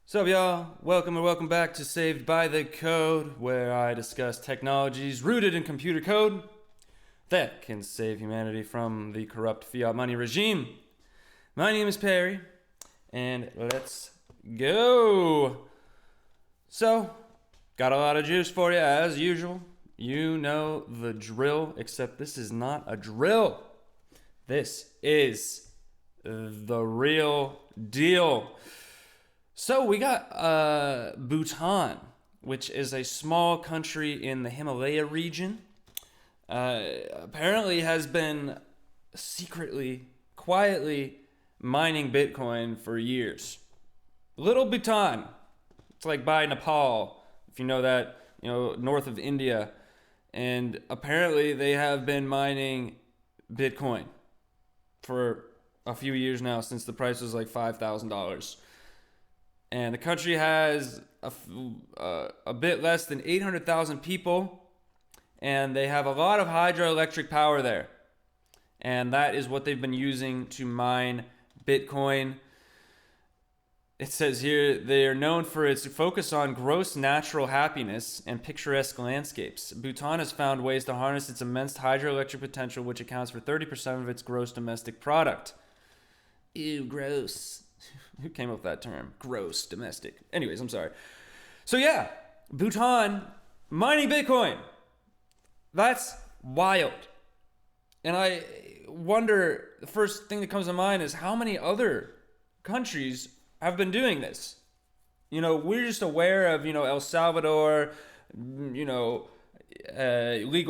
So, y'all, welcome back to Saved by the Code, where I discuss technologies rooted in computer code that can save humanity from the corrupt fiat money regime. My name is Perry, and let's go. So, got a lot of juice for you as usual. You know the drill, except this is not a drill. This is the real deal. So we got Bhutan, which is a small country in the Himalaya region. Apparently has been secretly, quietly mining Bitcoin for years. Little Bhutan. It's like by Nepal, if you know that, north of India. And apparently they have been mining Bitcoin for a few years now, since the price was like $5,000. And the country has a bit less than 800,000 people, and they have a lot of hydroelectric power there. And that is what they've been using to mine Bitcoin. It says here they are known for its focus on gross natural happiness and picturesque landscapes. Bhutan has found ways to harness its immense hydroelectric potential, which accounts for 30% of its gross domestic product. Ew, gross. Who came up with that term? Gross, domestic. Anyways, I'm sorry. So yeah, Bhutan mining Bitcoin. That's wild. And I wonder, the first thing that comes to mind is how many other countries have been doing this. We're just aware of, El Salvador, legal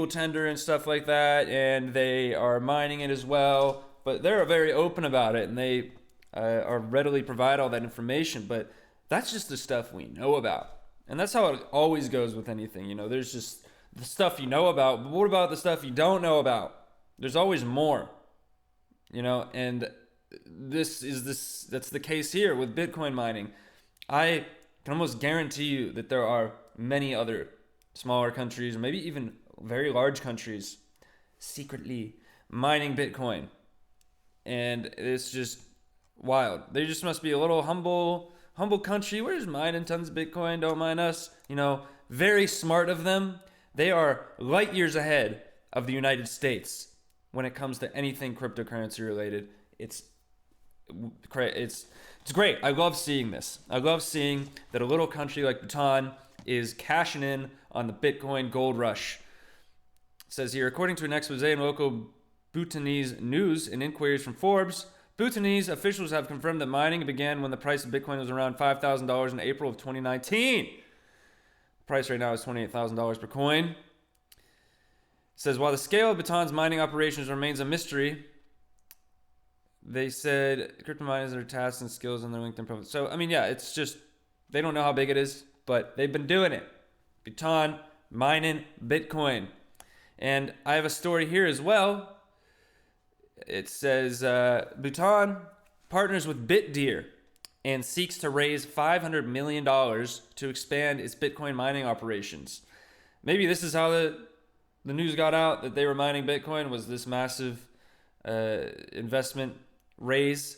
tender and stuff like that, and they are mining it as well. But they're very open about it, and they or readily provide all that information, but that's just the stuff we know about. And that's how it always goes with anything. There's just the stuff you know about, but what about the stuff you don't know about? There's always more. And that's the case here with Bitcoin mining. I can almost guarantee you that there are many other smaller countries, or maybe even very large countries, secretly mining Bitcoin. And it's just wild. They just must be a little humble country. We're just mining tons of Bitcoin. Don't mind us. Very smart of them. They are light years ahead of the United States when it comes to anything cryptocurrency related. It's great. I love seeing this. I love seeing that a little country like Bhutan is cashing in on the Bitcoin gold rush. It says here, according to an expose in local Bhutanese news and inquiries from Forbes, Bhutanese officials have confirmed that mining began when the price of Bitcoin was around $5,000 in April of 2019. The price right now is $28,000 per coin. It says, while the scale of Bhutan's mining operations remains a mystery, they said crypto miners are tasks and skills on their LinkedIn profile. So, it's just, they don't know how big it is, but they've been doing it. Bhutan mining Bitcoin. And I have a story here as well. It says Bhutan partners with BitDeer and seeks to raise $500 million to expand its Bitcoin mining operations. Maybe this is how the news got out that they were mining Bitcoin, was this massive investment raise.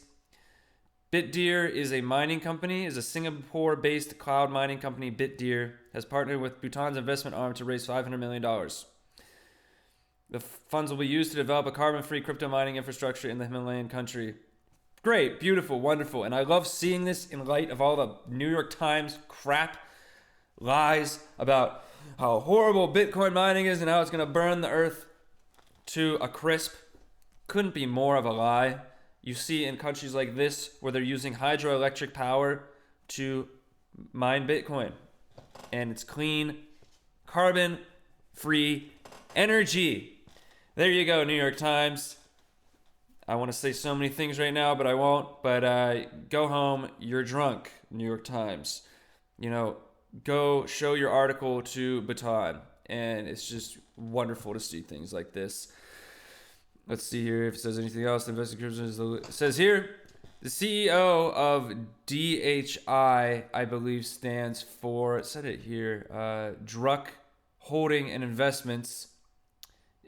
BitDeer is a mining company, is a Singapore-based cloud mining company. BitDeer has partnered with Bhutan's investment arm to raise $500 million. The funds will be used to develop a carbon-free crypto mining infrastructure in the Himalayan country. Great, beautiful, wonderful. And I love seeing this in light of all the New York Times crap lies about how horrible Bitcoin mining is and how it's going to burn the earth to a crisp. Couldn't be more of a lie. You see in countries like this where they're using hydroelectric power to mine Bitcoin. And it's clean, carbon-free energy. There you go, New York Times. I want to say so many things right now, but I won't. But go home. You're drunk, New York Times. Go show your article to Bhutan. And it's just wonderful to see things like this. Let's see here if it says anything else. It says here, the CEO of DHI, I believe, stands for, it said it here, Druck Holding and Investments,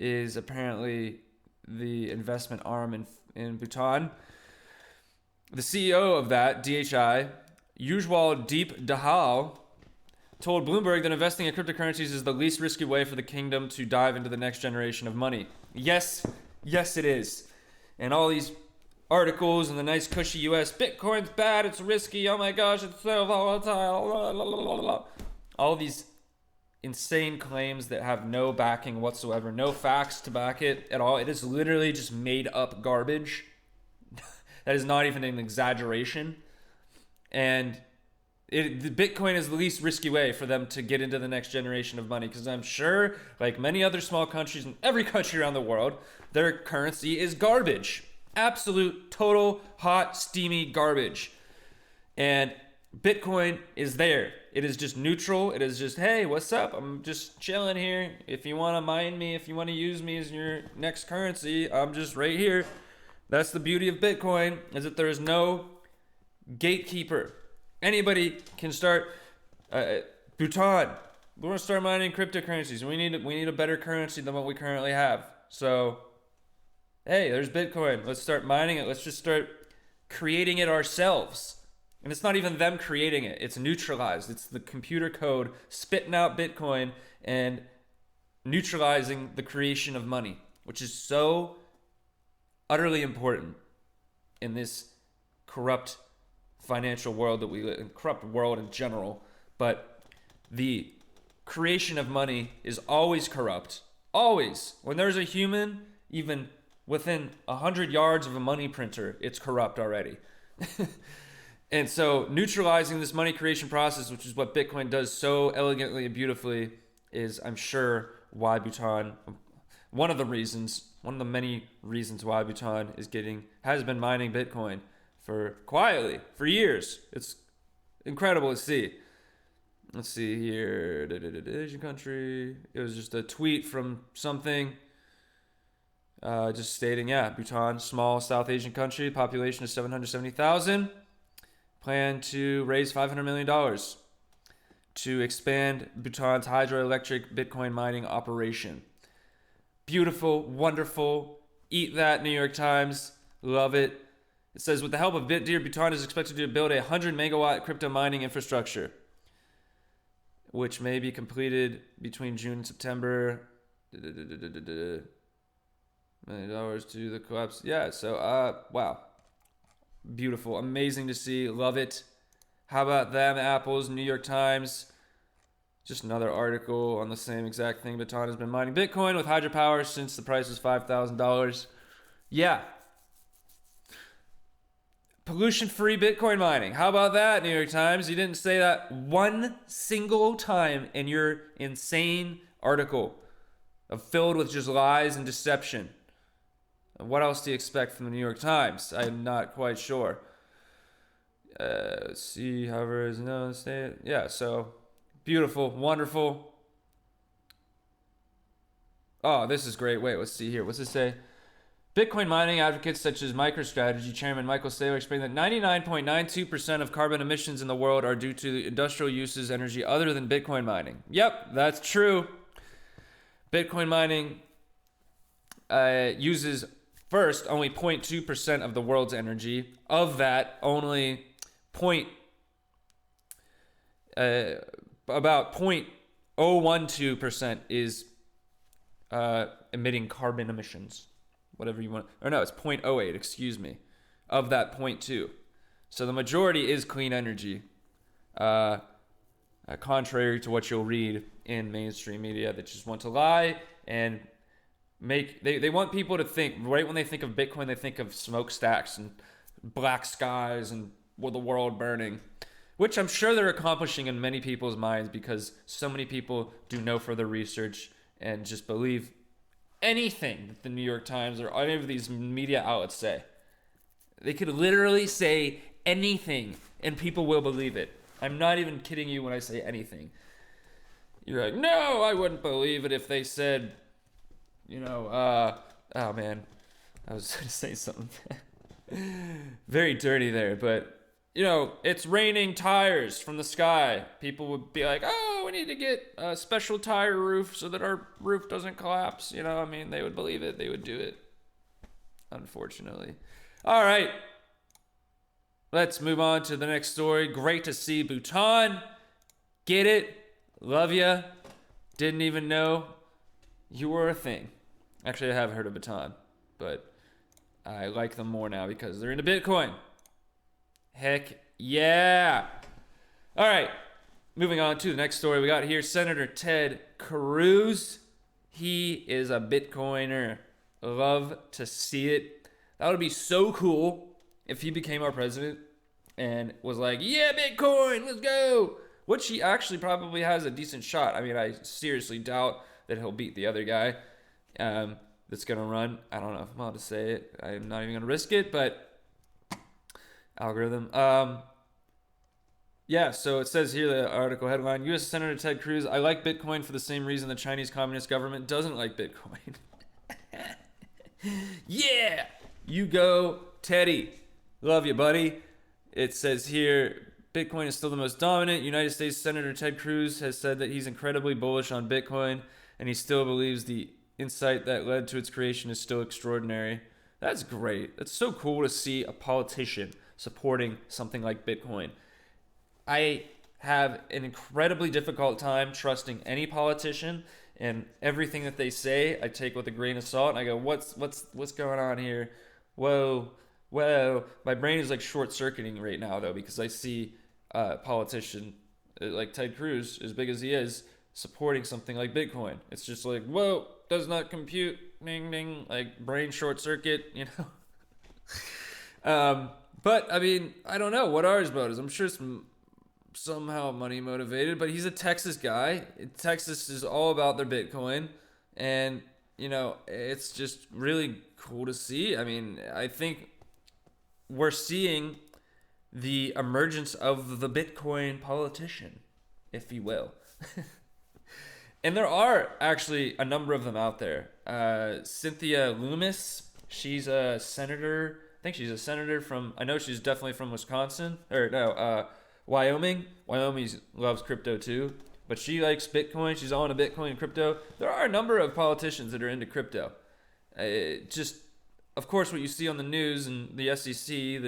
is apparently the investment arm in Bhutan. The CEO of that, DHI, Ujwal Deep Dahal told Bloomberg that investing in cryptocurrencies is the least risky way for the kingdom to dive into the next generation of money. Yes, it is. And all these articles in the nice cushy US, Bitcoin's bad, it's risky, oh my gosh, it's so volatile, blah, blah, blah, blah, blah. All these insane claims that have no backing whatsoever, no facts to back it at all. It is literally just made up garbage. That is not even an exaggeration. And the Bitcoin is the least risky way for them to get into the next generation of money, because I'm sure, like many other small countries in every country around the world, their currency is garbage. Absolute, total, hot, steamy garbage. And Bitcoin is there. It is just neutral. It is just, hey, what's up? I'm just chilling here. If you want to mine me, if you want to use me as your next currency, I'm just right here. That's the beauty of Bitcoin, is that there is no gatekeeper. Anybody can start. Bhutan, we want to start mining cryptocurrencies. We need a better currency than what we currently have. So, hey, there's Bitcoin. Let's start mining it. Let's just start creating it ourselves. And it's not even them creating it. It's neutralized. It's the computer code spitting out Bitcoin and neutralizing the creation of money, which is so utterly important in this corrupt financial world that we live in, corrupt world in general. But the creation of money is always corrupt. Always. When there's a human, even within 100 yards of a money printer, it's corrupt already. And so neutralizing this money creation process, which is what Bitcoin does so elegantly and beautifully, is, I'm sure, why Bhutan, one of the many reasons why Bhutan has been mining Bitcoin quietly for years. It's incredible to see. Let's see here. Asian country. It was just a tweet from something. Just stating, Bhutan, small South Asian country, population of 770,000. Plan to raise $500 million to expand Bhutan's hydroelectric Bitcoin mining operation. Beautiful, wonderful. Eat that, New York Times. Love it. It says, with the help of BitDeer, Bhutan is expected to build a 100 megawatt crypto mining infrastructure, which may be completed between June and September. $1 million to the collapse. Yeah, so, wow. Beautiful. Amazing to see. Love it. How about them apples? New York Times. Just another article on the same exact thing. Bhutan has been mining Bitcoin with hydropower since the price was $5,000. Yeah. Pollution-free Bitcoin mining. How about that, New York Times? You didn't say that one single time in your insane article filled with just lies and deception. What else do you expect from the New York Times? I'm not quite sure. Let's see, however, is no state. Yeah, so beautiful, wonderful. Oh, this is great. Wait, let's see here. What's this say? Bitcoin mining advocates such as MicroStrategy chairman Michael Saylor explained that 99.92% of carbon emissions in the world are due to industrial uses energy other than Bitcoin mining. Yep, that's true. Bitcoin mining uses first only 0.2% of the world's energy. Of that, only about 0.012% is emitting carbon emissions. Whatever you want. Or no, it's 0.08, excuse me, of that 0.2. So the majority is clean energy, contrary to what you'll read in mainstream media that just want to lie and they want people to think, right when they think of Bitcoin, they think of smokestacks and black skies and the world burning, which I'm sure they're accomplishing in many people's minds because so many people do no further research and just believe anything that the New York Times or any of these media outlets say. They could literally say anything and people will believe it. I'm not even kidding you when I say anything. You're like, no, I wouldn't believe it if they said, oh man, I was going to say something very dirty there, but it's raining tires from the sky. People would be like, oh, we need to get a special tire roof so that our roof doesn't collapse. They would believe it. They would do it. Unfortunately. All right. let's move on to the next story. Great to see Bhutan. Get it? Love ya. Didn't even know you were a thing. Actually, I have heard of Bhutan, but I like them more now because they're into Bitcoin. Heck yeah. All right, moving on to the next story we got here. Senator Ted Cruz. He is a Bitcoiner. Love to see it. That would be so cool if he became our president and was like, yeah, Bitcoin, let's go. Which he actually probably has a decent shot. I mean, I seriously doubt that he'll beat the other guy that's going to run. I don't know if I'm allowed to say it. I'm not even going to risk it, but algorithm. Yeah, so it says here, the article headline, U.S. Senator Ted Cruz, I like Bitcoin for the same reason the Chinese Communist government doesn't like Bitcoin. Yeah, you go, Teddy. Love you, buddy. It says here, Bitcoin is still the most dominant. United States Senator Ted Cruz has said that he's incredibly bullish on Bitcoin, and he still believes the insight that led to its creation is still extraordinary. That's great. It's so cool to see a politician supporting something like Bitcoin. I have an incredibly difficult time trusting any politician, and everything that they say I take with a grain of salt, and I go, what's going on here? Whoa. My brain is like short-circuiting right now, though, because I see a politician like Ted Cruz, as big as he is, supporting something like Bitcoin. It's just like, whoa, does not compute, ding, ding, like brain short-circuit, you know? But, I mean, I don't know what are his motives. I'm sure it's somehow money motivated, but he's a Texas guy. Texas is all about their Bitcoin, and you know, it's just really cool to see. I mean, I think we're seeing the emergence of the Bitcoin politician, if you will. And there are actually a number of them out there. Cynthia Loomis, she's a senator. I think she's a senator from, I know she's definitely from Wisconsin, or no, Wyoming. Wyoming loves crypto too, but she likes Bitcoin. She's all into Bitcoin and crypto. There are a number of politicians that are into crypto. Just, of course, what you see on the news and the SEC,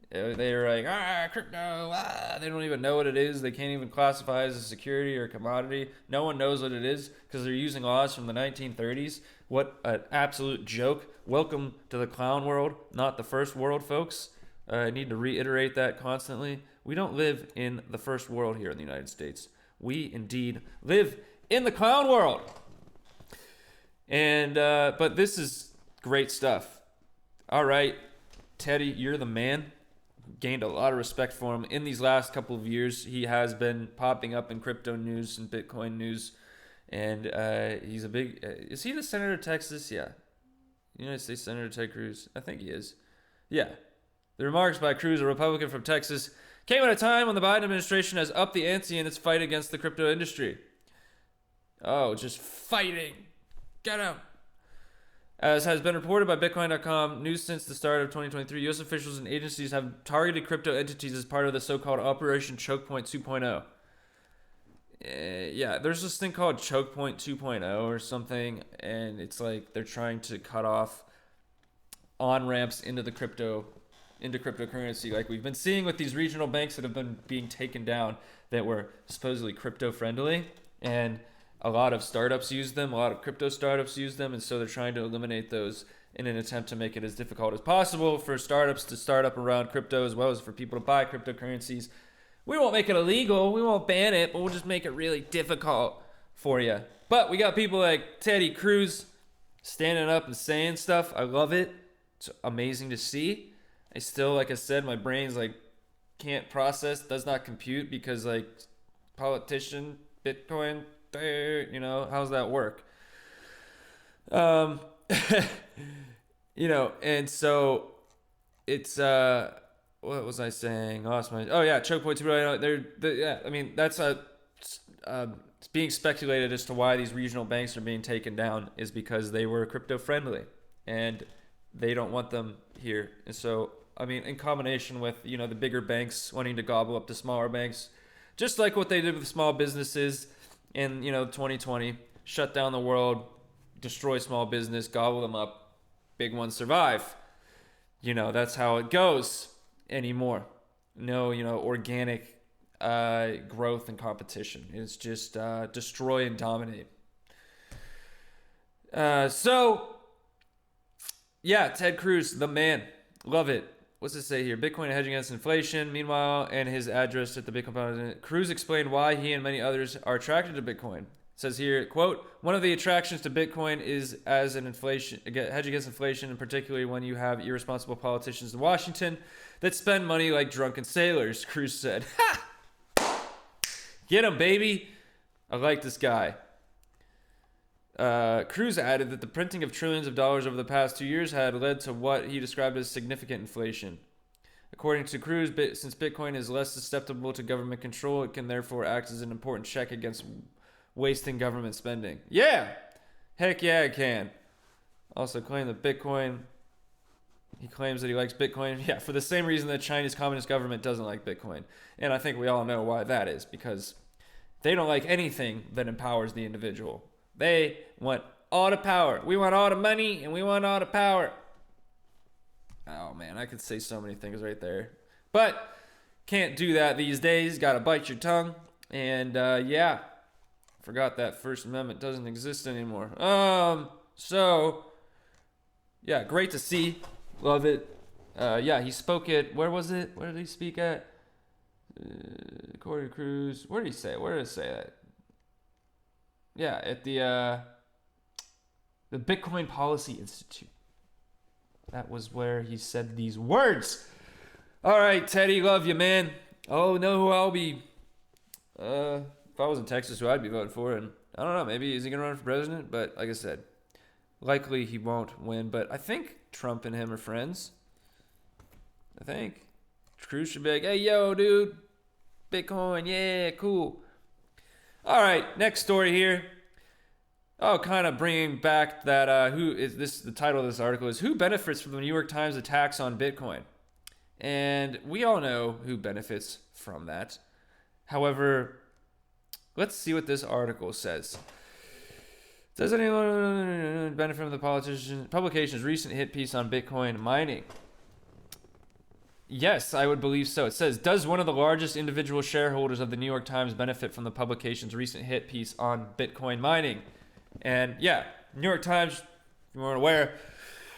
they're like, crypto, they don't even know what it is. They can't even classify it as a security or a commodity. No one knows what it is because they're using laws from the 1930s. What an absolute joke. Welcome to the clown world, not the first world, folks. I need to reiterate that constantly. We don't live in the first world here in the United States. We indeed live in the clown world. And but this is great stuff. All right, Teddy, you're the man. Gained a lot of respect for him in these last couple of years. He has been popping up in crypto news and Bitcoin news, and he's a big. Is he the senator of Texas? Yeah, United States Senator Ted Cruz. I think he is. Yeah. The remarks by Cruz, a Republican from Texas, came at a time when the Biden administration has upped the ante in its fight against the crypto industry. Oh, just fighting. Get him. As has been reported by Bitcoin.com, news since the start of 2023, U.S. officials and agencies have targeted crypto entities as part of the so-called Operation Choke Point 2.0. Yeah, there's this thing called Choke Point 2.0 or something, and it's like they're trying to cut off on-ramps into cryptocurrency, like we've been seeing with these regional banks that have been being taken down that were supposedly crypto friendly, and a lot of startups use them, a lot of crypto startups use them, and so they're trying to eliminate those in an attempt to make it as difficult as possible for startups to start up around crypto, as well as for people to buy cryptocurrencies. We won't make it illegal, we won't ban it, but we'll just make it really difficult for you. But we got people like Teddy Cruz standing up and saying stuff. I love it. It's amazing to see. I still, like I said, my brain's like can't process, does not compute, because like politician, Bitcoin, you know, how's that work? You know, and so it's what was I saying? Lost my. Oh yeah, choke point 2.0. Yeah, I mean that's it's being speculated as to why these regional banks are being taken down is because they were crypto friendly and they don't want them here. And so I mean, in combination with, you know, the bigger banks wanting to gobble up the smaller banks, just like what they did with small businesses in, you know, 2020, shut down the world, destroy small business, gobble them up, big ones survive. You know, that's how it goes. anymore. No, organic growth and competition. It's just destroy and dominate. Ted Cruz, the man. Love it. What's it say here? Bitcoin hedging against inflation. Meanwhile, and his address at the Bitcoin Foundation, Cruz explained why he and many others are attracted to Bitcoin. It says here, quote, one of the attractions to Bitcoin is as an hedge against inflation, and particularly when you have irresponsible politicians in Washington that spend money like drunken sailors, Cruz said. Ha! Get him, baby. I like this guy. Cruz added that the printing of trillions of dollars over the past 2 years had led to what he described as significant inflation. According to Cruz, since Bitcoin is less susceptible to government control, it can therefore act as an important check against wasting government spending. Yeah! Heck yeah, it can. Also claim that Bitcoin... He claims that he likes Bitcoin. Yeah, for the same reason the Chinese Communist government doesn't like Bitcoin. And I think we all know why that is. Because they don't like anything that empowers the individual. They want all the power. We want all the money and we want all the power. Oh man, I could say so many things right there. But can't do that these days. Gotta bite your tongue. And forgot that First Amendment doesn't exist anymore. Great to see. Love it. He spoke at, where was it? Where did he speak at? According to Cruz. Where did he say it? Where did it say that? Yeah, at the Bitcoin Policy Institute. That was where he said these words. All right, Teddy, love you, man. Oh, know who I'll be. If I was in Texas, who I'd be voting for, and I don't know, maybe is he gonna run for president? But like I said, likely he won't win. But I think Trump and him are friends. I think Cruz should be like, hey, yo, dude, Bitcoin, yeah, cool. All right, next story here. Oh, kind of bringing back that, the title of this article is Who Benefits from the New York Times Attacks on Bitcoin? And we all know who benefits from that. However, let's see what this article says. Does anyone benefit from the publication's recent hit piece on Bitcoin mining? Yes, I would believe so. It says, does one of the largest individual shareholders of the New York Times benefit from the publication's recent hit piece on Bitcoin mining? And yeah, New York Times, if you weren't aware,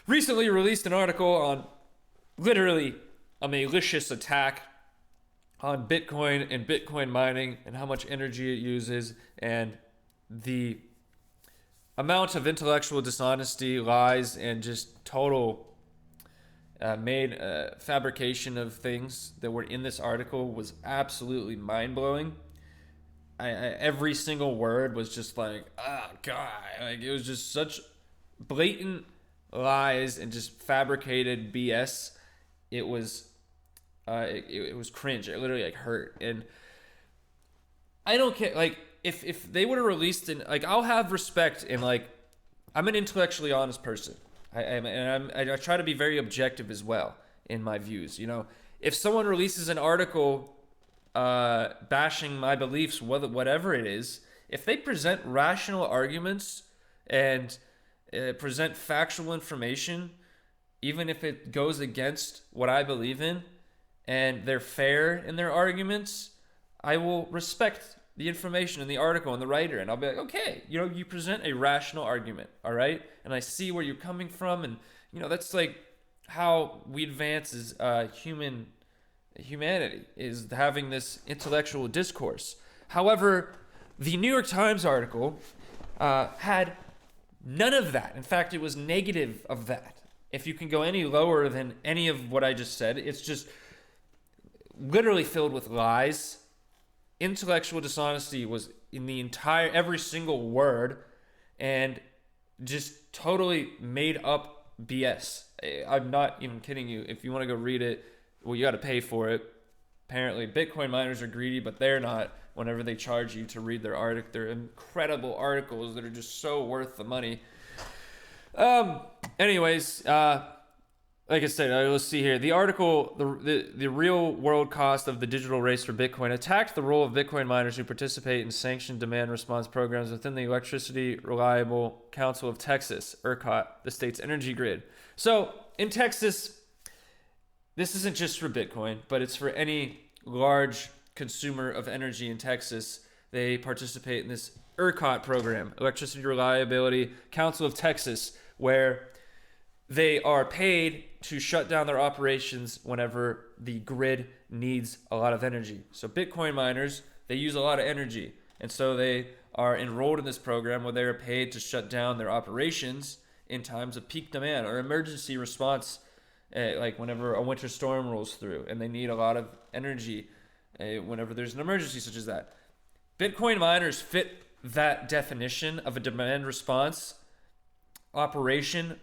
recently released an article on literally a malicious attack on Bitcoin and Bitcoin mining and how much energy it uses and the amount of intellectual dishonesty, lies, and just total fabrication of things that were in this article was absolutely mind-blowing. Every single word was just like, God, like it was just such blatant lies and just fabricated BS. It was cringe. It literally like hurt. And I don't care. Like if they would have released I'll have respect and like I'm an intellectually honest person. I try to be very objective as well in my views. If someone releases an article bashing my beliefs, whatever it is, if they present rational arguments and present factual information, even if it goes against what I believe in, and they're fair in their arguments, I will respect the information in the article and the writer, and I'll be like, okay, you present a rational argument, all right, and I see where you're coming from, and that's like how we advance as humanity is having this intellectual discourse. However, the New York Times article had none of that. In fact, it was negative of that. If you can go any lower than any of what I just said, it's just literally filled with lies. Intellectual dishonesty was in every single word, and just totally made up BS. I'm not even kidding you. If you want to go read it, well, you got to pay for it. Apparently, Bitcoin miners are greedy, but they're not whenever they charge you to read their article. They're incredible articles that are just so worth the money. Anyways, like I said, let's see here. The article, the real world cost of the digital race for Bitcoin, attacked the role of Bitcoin miners who participate in sanctioned demand response programs within the Electricity Reliable Council of Texas, ERCOT, the state's energy grid. So in Texas, this isn't just for Bitcoin, but it's for any large consumer of energy in Texas. They participate in this ERCOT program, Electricity Reliability Council of Texas, where they are paid to shut down their operations whenever the grid needs a lot of energy. So Bitcoin miners, they use a lot of energy. And so they are enrolled in this program where they are paid to shut down their operations in times of peak demand or emergency response, like whenever a winter storm rolls through and they need a lot of energy whenever there's an emergency such as that. Bitcoin miners fit that definition of a demand response operation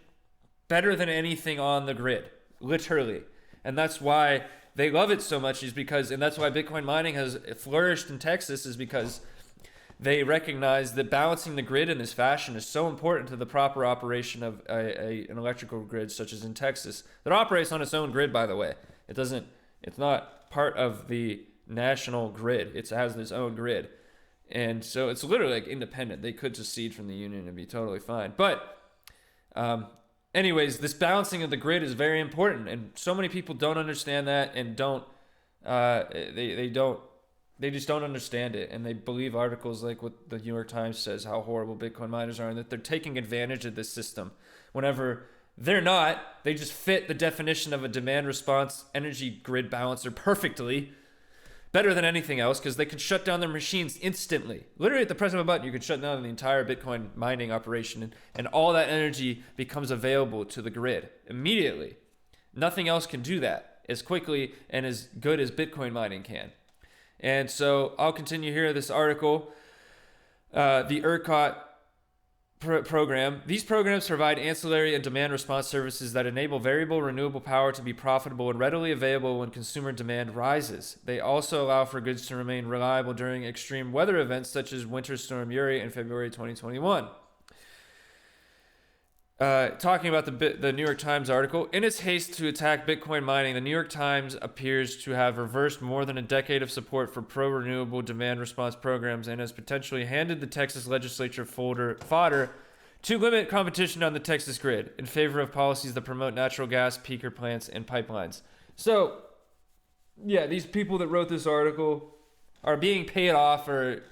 better than anything on the grid, literally. And that's why they love it so much, and that's why Bitcoin mining has flourished in Texas, is because they recognize that balancing the grid in this fashion is so important to the proper operation of an electrical grid, such as in Texas, that operates on its own grid, by the way. It's not part of the national grid. It has its own grid. And so it's literally like independent. They could secede from the union and be totally fine. But anyways, this balancing of the grid is very important, and so many people don't understand that and they just don't understand it, and they believe articles like what the New York Times says, how horrible Bitcoin miners are, and that they're taking advantage of this system. Whenever they're not, they just fit the definition of a demand response energy grid balancer perfectly, better than anything else, because they can shut down their machines instantly. Literally at the press of a button, you can shut down the entire Bitcoin mining operation, and all that energy becomes available to the grid immediately. Nothing else can do that as quickly and as good as Bitcoin mining can. And so I'll continue here this article. The ERCOT program. These programs provide ancillary and demand response services that enable variable renewable power to be profitable and readily available when consumer demand rises. They also allow for goods to remain reliable during extreme weather events such as Winter Storm Uri in February 2021. Talking about the New York Times article, in its haste to attack Bitcoin mining, the New York Times appears to have reversed more than a decade of support for pro-renewable demand response programs and has potentially handed the Texas legislature fodder to limit competition on the Texas grid in favor of policies that promote natural gas, peaker plants, and pipelines. So, yeah, these people that wrote this article are being paid off, or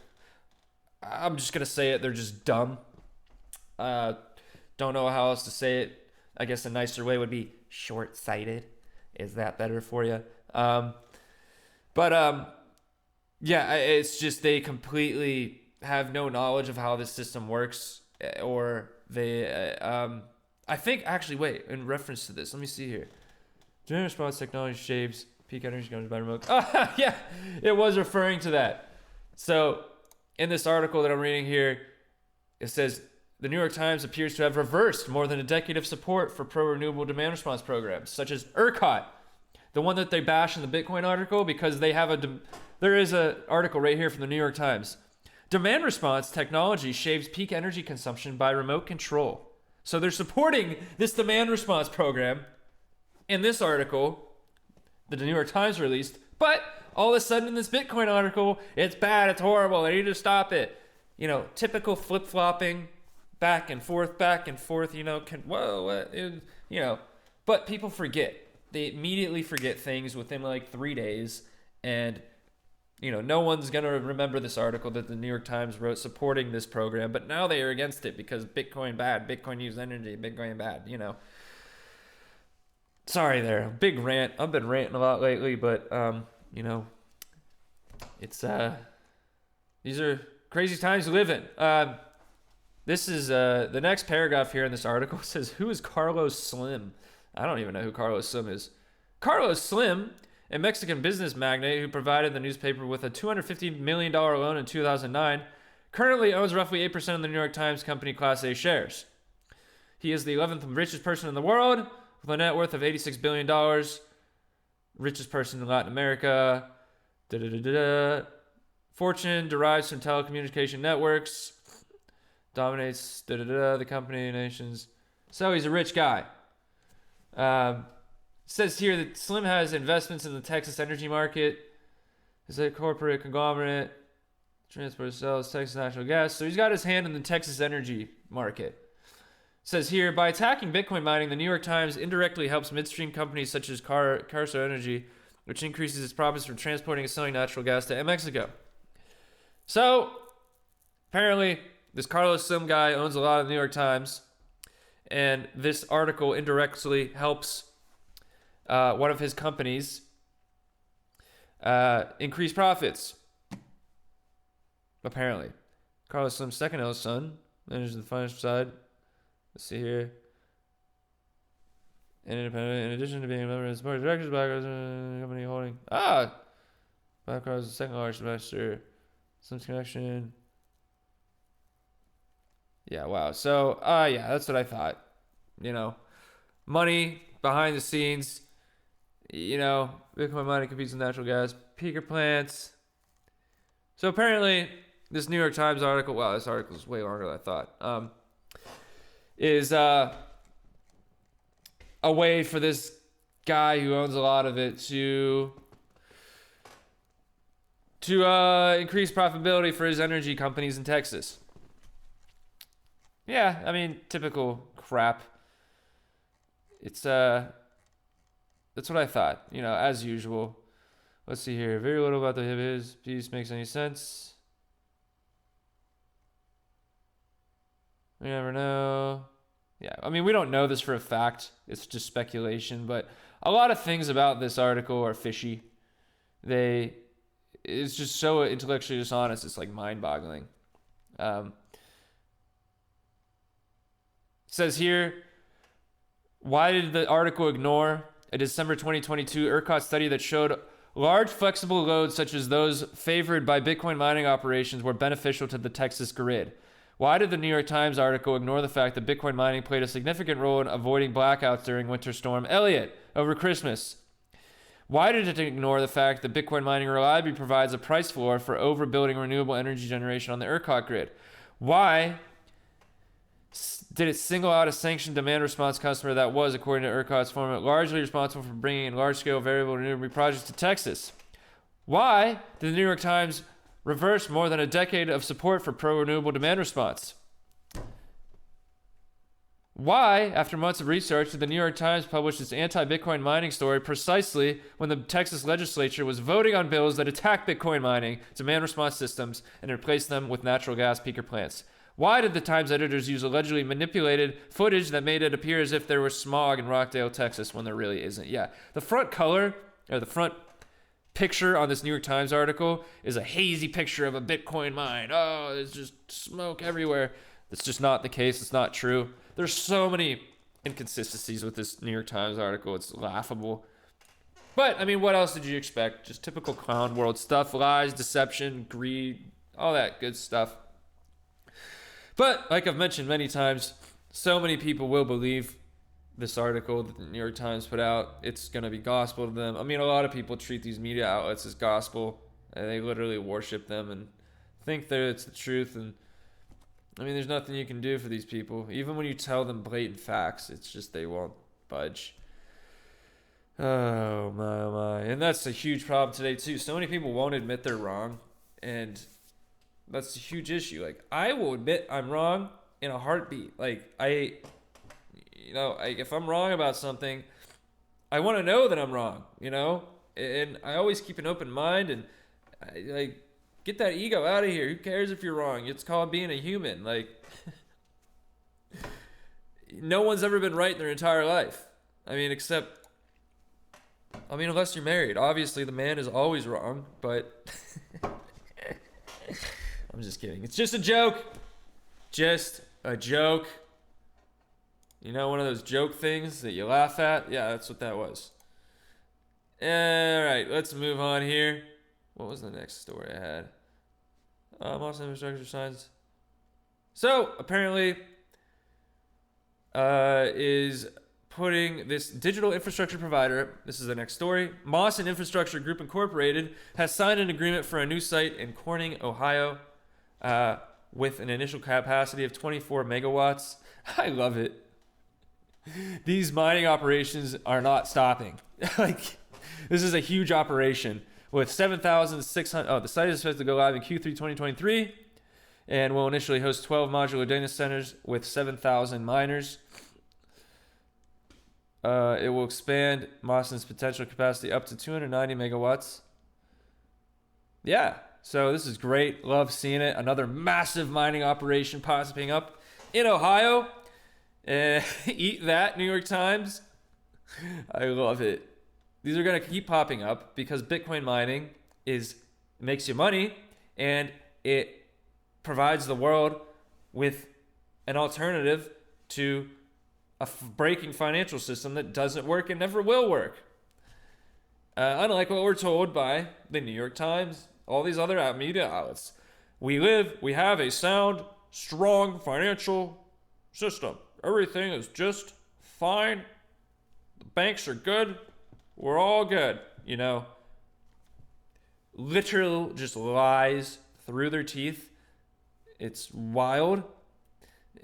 I'm just going to say it, they're just dumb. Don't know how else to say it. I guess a nicer way would be short-sighted. Is that better for you? Yeah, it's just they completely have no knowledge of how this system works, or they, I think, actually, wait, in reference to this, let me see here. Demand response technology shapes peak energy comes by remote. Yeah, it was referring to that. So, in this article that I'm reading here, it says, the New York Times appears to have reversed more than a decade of support for pro-renewable demand response programs, such as ERCOT, the one that they bash in the Bitcoin article, because they have there is an article right here from the New York Times. Demand response technology shaves peak energy consumption by remote control. So they're supporting this demand response program in this article that the New York Times released, but all of a sudden in this Bitcoin article, it's bad, it's horrible, they need to stop it. You know, typical flip-flopping, back and forth, but people forget. They immediately forget things within like 3 days, and no one's going to remember this article that the New York Times wrote supporting this program, but now they are against it because Bitcoin bad, Bitcoin use energy, Bitcoin bad, Sorry there, big rant. I've been ranting a lot lately, but it's these are crazy times to live in. This is the next paragraph here in this article says, who is Carlos Slim? I don't even know who Carlos Slim is. Carlos Slim, a Mexican business magnate who provided the newspaper with a $250 million loan in 2009, currently owns roughly 8% of the New York Times company Class A shares. He is the 11th richest person in the world with a net worth of $86 billion. Richest person in Latin America. Fortune derives from telecommunication networks. Dominates the company nations. So he's a rich guy. Says here that Slim has investments in the Texas energy market. Is a corporate conglomerate. Transport sells Texas natural gas. So he's got his hand in the Texas energy market. says here, by attacking Bitcoin mining, the New York Times indirectly helps midstream companies such as Carso Energy, which increases its profits from transporting and selling natural gas to Mexico. So, apparently, this Carlos Slim guy owns a lot of the New York Times, and this article indirectly helps one of his companies increase profits. Apparently. Carlos Slim's second eldest son manages the financial side. Let's see here. And independent, in addition to being a member of the board of directors, BlackRock company holding. BlackRock is the second largest investor. Slim's connection. Yeah, wow. So, yeah, that's what I thought. Money behind the scenes. Bitcoin mining competes with natural gas, peaker plants. So apparently, this New York Times article, wow, this article is way longer than I thought, is a way for this guy who owns a lot of it to increase profitability for his energy companies in Texas. Yeah, I mean, typical crap. It's that's what I thought, as usual. Let's see here. Very little about his piece makes any sense. We never know. Yeah, I mean, we don't know this for a fact. It's just speculation, but a lot of things about this article are fishy. It's just so intellectually dishonest. It's like mind-boggling. Says here, why did the article ignore a December 2022 ERCOT study that showed large flexible loads such as those favored by Bitcoin mining operations were beneficial to the Texas grid? Why did the New York Times article ignore the fact that Bitcoin mining played a significant role in avoiding blackouts during Winter Storm Elliott over Christmas? Why did it ignore the fact that Bitcoin mining reliably provides a price floor for overbuilding renewable energy generation on the ERCOT grid? Why did it single out a sanctioned demand response customer that was, according to ERCOT's format, largely responsible for bringing in large-scale variable renewable projects to Texas? Why did the New York Times reverse more than a decade of support for pro-renewable demand response? Why, after months of research, did the New York Times publish its anti-Bitcoin mining story precisely when the Texas legislature was voting on bills that attack Bitcoin mining, demand response systems, and replace them with natural gas peaker plants? Why did the Times editors use allegedly manipulated footage that made it appear as if there was smog in Rockdale, Texas, when there really isn't? Yeah, the front color, or the front picture on this New York Times article is a hazy picture of a Bitcoin mine. Oh, there's just smoke everywhere. That's just not the case. It's not true. There's so many inconsistencies with this New York Times article. It's laughable. But, I mean, what else did you expect? Just typical clown world stuff. Lies, deception, greed, all that good stuff. But, like I've mentioned many times, so many people will believe this article that the New York Times put out. It's going to be gospel to them. I mean, a lot of people treat these media outlets as gospel, and they literally worship them and think that it's the truth. And, I mean, there's nothing you can do for these people. Even when you tell them blatant facts, it's just they won't budge. Oh, my, oh, my. And that's a huge problem today, too. So many people won't admit they're wrong, and that's a huge issue. Like, I will admit I'm wrong in a heartbeat. Like, if I'm wrong about something, I want to know that I'm wrong, And I always keep an open mind, and get that ego out of here. Who cares if you're wrong? It's called being a human. Like, no one's ever been right in their entire life. Unless you're married. Obviously, the man is always wrong, but I'm just kidding. It's just a joke. Just a joke. One of those joke things that you laugh at? Yeah, that's what that was. All right, let's move on here. What was the next story I had? Moss Infrastructure signs. So, apparently, is putting this digital infrastructure provider, this is the next story, Moss and Infrastructure Group Incorporated, has signed an agreement for a new site in Corning, Ohio, with an initial capacity of 24 megawatts. I love it. These mining operations are not stopping. This is a huge operation with 7,600. Oh, the site is supposed to go live in Q3 2023. and will initially host 12 modular data centers with 7,000 miners. It will expand Mawson's potential capacity up to 290 megawatts. Yeah, so this is great. Love seeing it. Another massive mining operation popping up in Ohio. Eat that, New York Times. I love it. These are going to keep popping up because Bitcoin mining makes you money, and it provides the world with an alternative to a breaking financial system that doesn't work and never will work. Unlike what we're told by the New York Times, all these other media outlets. We have a sound, strong financial system. Everything is just fine. The banks are good. We're all good. Literal just lies through their teeth. It's wild.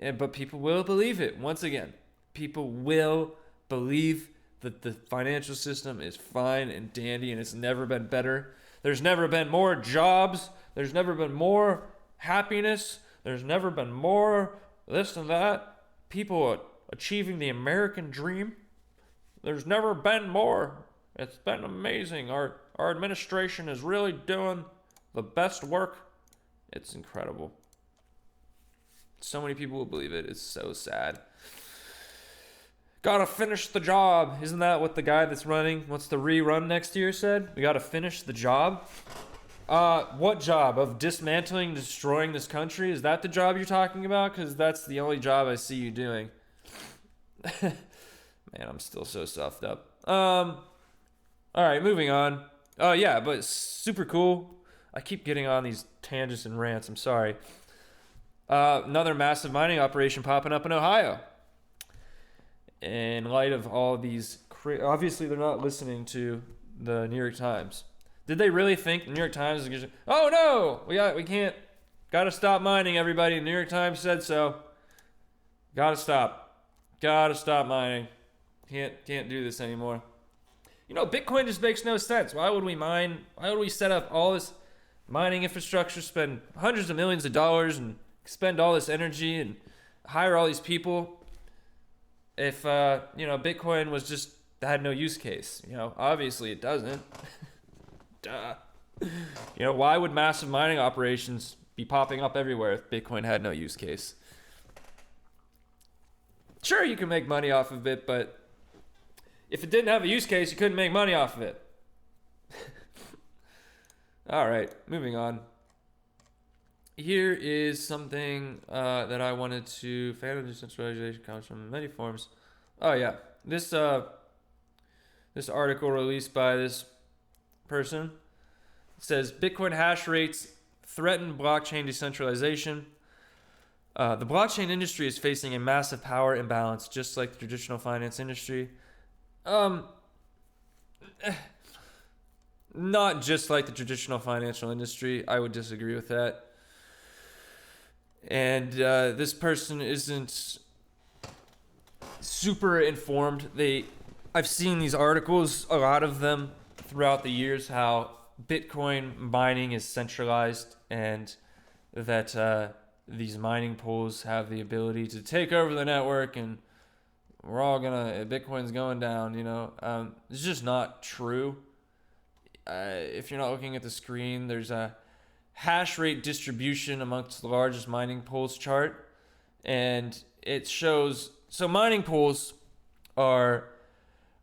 But people will believe it. Once again, people will believe that the financial system is fine and dandy and it's never been better. There's never been more jobs. There's never been more happiness. There's never been more this and that. People achieving the American dream. There's never been more. It's been amazing. Our administration is really doing the best work. It's incredible. So many people will believe it. It's so sad. Gotta finish the job. Isn't that what the guy that's wants to rerun next year said? We gotta finish the job. What job? Of dismantling, destroying this country? Is that the job you're talking about? Because that's the only job I see you doing. Man, I'm still so stuffed up. All right, moving on. Oh yeah, but super cool. I keep getting on these tangents and rants. I'm sorry. Another massive mining operation popping up in Ohio. In light of all of these, obviously they're not listening to the New York Times. Did they really think the New York Times is going to? Oh no, we can't. Got to stop mining, everybody. The New York Times said so. Got to stop mining. Can't do this anymore. Bitcoin just makes no sense. Why would we mine? Why would we set up all this mining infrastructure, spend hundreds of millions of dollars, and spend all this energy and hire all these people? If Bitcoin had no use case, obviously it doesn't. Duh. Why would massive mining operations be popping up everywhere if Bitcoin had no use case? Sure, you can make money off of it, but if it didn't have a use case, you couldn't make money off of it. All right, moving on. Here is something that I wanted to. Fan of decentralization comes from many forms. Oh yeah, this article released by this person says Bitcoin hash rates threaten blockchain decentralization. The blockchain industry is facing a massive power imbalance, just like the traditional finance industry. Not just like the traditional financial industry. I would disagree with that. And this person isn't super informed. I've seen these articles, a lot of them throughout the years, how Bitcoin mining is centralized and that these mining pools have the ability to take over the network and Bitcoin's going down, It's just not true. If you're not looking at the screen, there's a hash rate distribution amongst the largest mining pools chart, and it shows. So mining pools are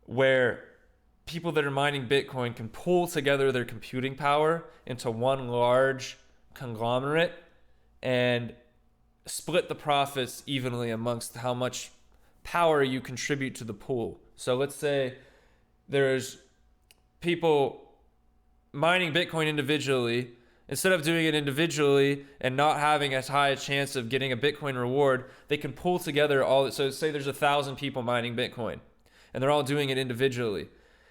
where people that are mining Bitcoin can pool together their computing power into one large conglomerate and split the profits evenly amongst how much power you contribute to the pool. So let's say there's people mining Bitcoin individually. Instead of doing it individually and not having as high a chance of getting a Bitcoin reward, they can pull together all. So say there's 1,000 people mining Bitcoin and they're all doing it individually.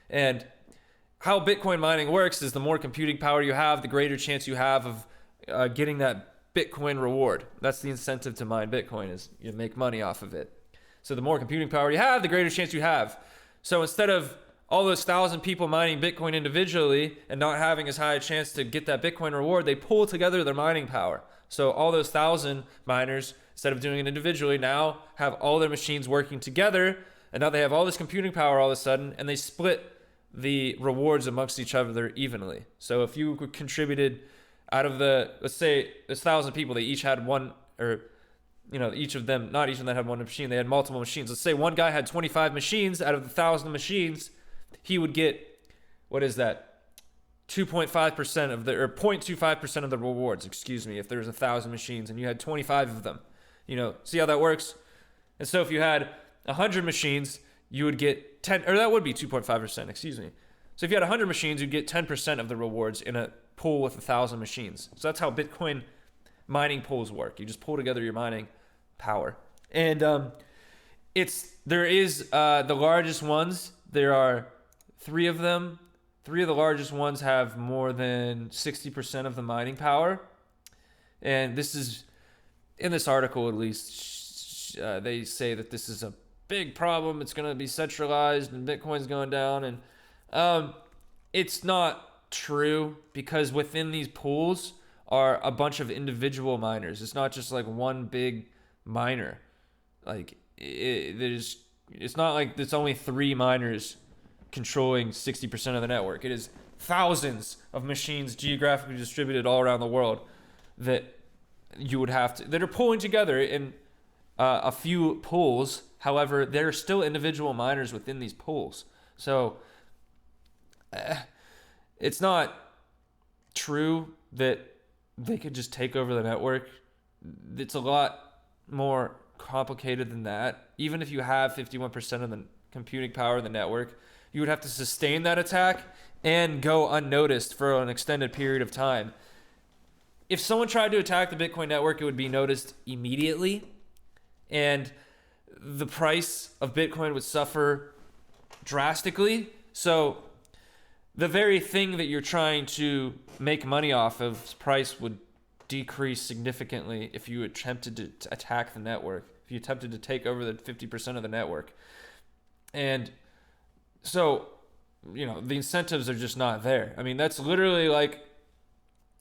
And how Bitcoin mining works is the more computing power you have, the greater chance you have of getting that Bitcoin reward. That's the incentive to mine Bitcoin, is you make money off of it. So the more computing power you have, the greater chance you have. So instead of all those 1,000 people mining Bitcoin individually and not having as high a chance to get that Bitcoin reward, they pull together their mining power. So all those 1,000 miners, instead of doing it individually, now have all their machines working together, and now they have all this computing power all of a sudden, and they split the rewards amongst each other evenly. So if you contributed out of the, let's say there's 1,000 people, they each had one, or each of them, not each of them had one machine, they had multiple machines. Let's say one guy had 25 machines. Out of the 1,000 machines, he would get, what is that? 2.5% of the, or 0.25% of the rewards, if there's 1,000 machines and you had 25 of them. See how that works? And so if you had 100 machines, you would get 10, or that would be 2.5%, So if you had 100 machines, you'd get 10% of the rewards in a pool with 1,000 machines. So that's how Bitcoin mining pools work. You just pull together your mining power. And there is the largest ones. There are 3 of them. 3 of the largest ones have more than 60% of the mining power. And this is, in this article at least, they say that this is a big problem. It's going to be centralized and Bitcoin's going down. And it's not true, because within these pools are a bunch of individual miners. It's not just like one big miner. Like it's not like it's only 3 miners controlling 60% of the network. It is thousands of machines geographically distributed all around the world that you would have to, that are pulling together in a few pools. However, there are still individual miners within these pools. So it's not true that they could just take over the network. It's a lot more complicated than that. Even if you have 51% of the computing power of the network, you would have to sustain that attack and go unnoticed for an extended period of time. If someone tried to attack the Bitcoin network, it would be noticed immediately, and the price of Bitcoin would suffer drastically. So the very thing that you're trying to make money off of's price would decrease significantly if you attempted to attack the network, if you attempted to take over the 50% of the network. And so, the incentives are just not there. I mean, that's literally like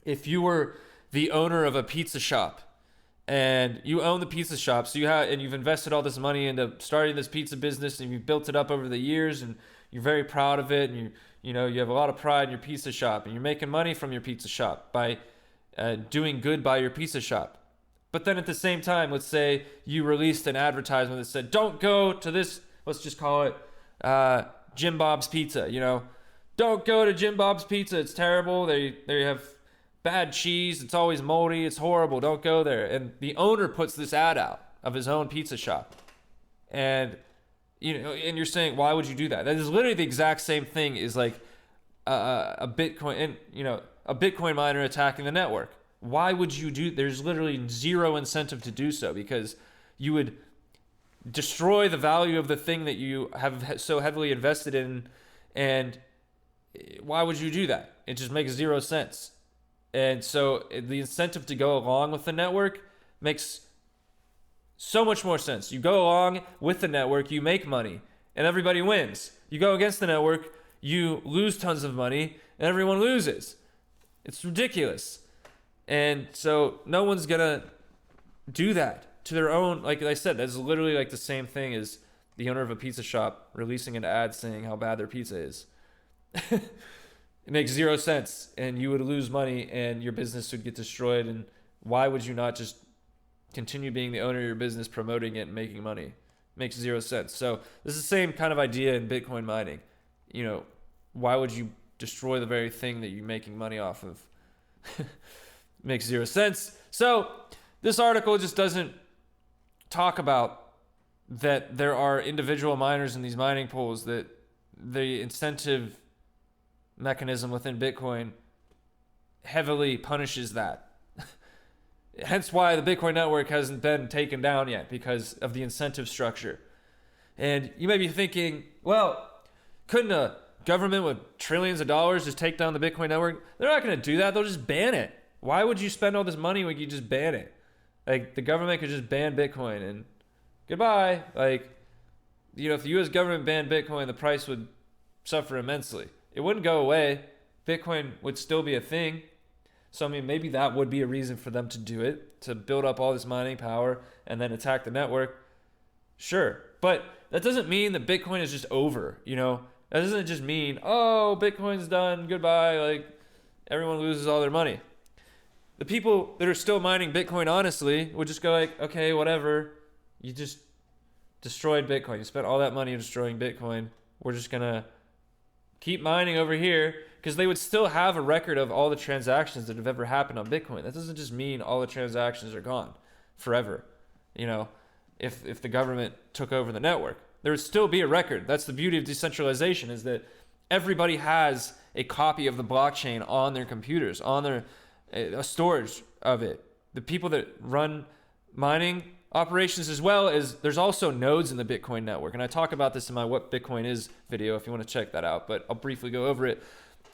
if you were the owner of a pizza shop and you own the pizza shop, so you've invested all this money into starting this pizza business, and you've built it up over the years, and you're very proud of it, and you have a lot of pride in your pizza shop, and you're making money from your pizza shop by doing good by your pizza shop. But then at the same time, let's say you released an advertisement that said, don't go to this, let's just call it Jim Bob's Pizza. Don't go to Jim Bob's Pizza. It's terrible. They have bad cheese. It's always moldy. It's horrible. Don't go there. And the owner puts this ad out of his own pizza shop. And and you're saying, why would you do that? That is literally the exact same thing as like a Bitcoin, and a Bitcoin miner attacking the network. Why would you do? There's literally zero incentive to do so, because you would destroy the value of the thing that you have so heavily invested in. And why would you do that? It just makes zero sense. And so the incentive to go along with the network makes so much more sense. You go along with the network, you make money, and everybody wins. You go against the network, you lose tons of money, and everyone loses. It's ridiculous. And so no one's gonna do that to their own. Like I said, that's literally like the same thing as the owner of a pizza shop releasing an ad saying how bad their pizza is. It makes zero sense, and you would lose money, and your business would get destroyed. And why would you not just continue being the owner of your business, promoting it, and making money? Makes zero sense. So this is the same kind of idea in Bitcoin mining. Why would you destroy the very thing that you're making money off of? Makes zero sense. So this article just doesn't talk about that there are individual miners in these mining pools, that the incentive mechanism within Bitcoin heavily punishes that. Hence why the Bitcoin network hasn't been taken down yet, because of the incentive structure. And you may be thinking, well, couldn't a government with trillions of dollars just take down the Bitcoin network? They're not going to do that. They'll just ban it. Why would you spend all this money when you just ban it? Like, the government could just ban Bitcoin and goodbye. Like, if the U.S. government banned Bitcoin, the price would suffer immensely. It wouldn't go away. Bitcoin would still be a thing. So, I mean, maybe that would be a reason for them to do it, to build up all this mining power and then attack the network. Sure. But that doesn't mean that Bitcoin is just over, you know? That doesn't just mean, oh, Bitcoin's done, goodbye, like everyone loses all their money. The people that are still mining Bitcoin honestly would just go like, okay, whatever. You just destroyed Bitcoin. You spent all that money destroying Bitcoin. We're just going to keep mining over here, because they would still have a record of all the transactions that have ever happened on Bitcoin. That doesn't just mean all the transactions are gone forever. You know, if the government took over the network, there would still be a record. That's the beauty of decentralization, is that everybody has a copy of the blockchain on their computers, on their a storage of it. The people that run mining operations, as well as there's also nodes in the Bitcoin network. And I talk about this in my What Bitcoin Is video if you want to check that out, but I'll briefly go over it.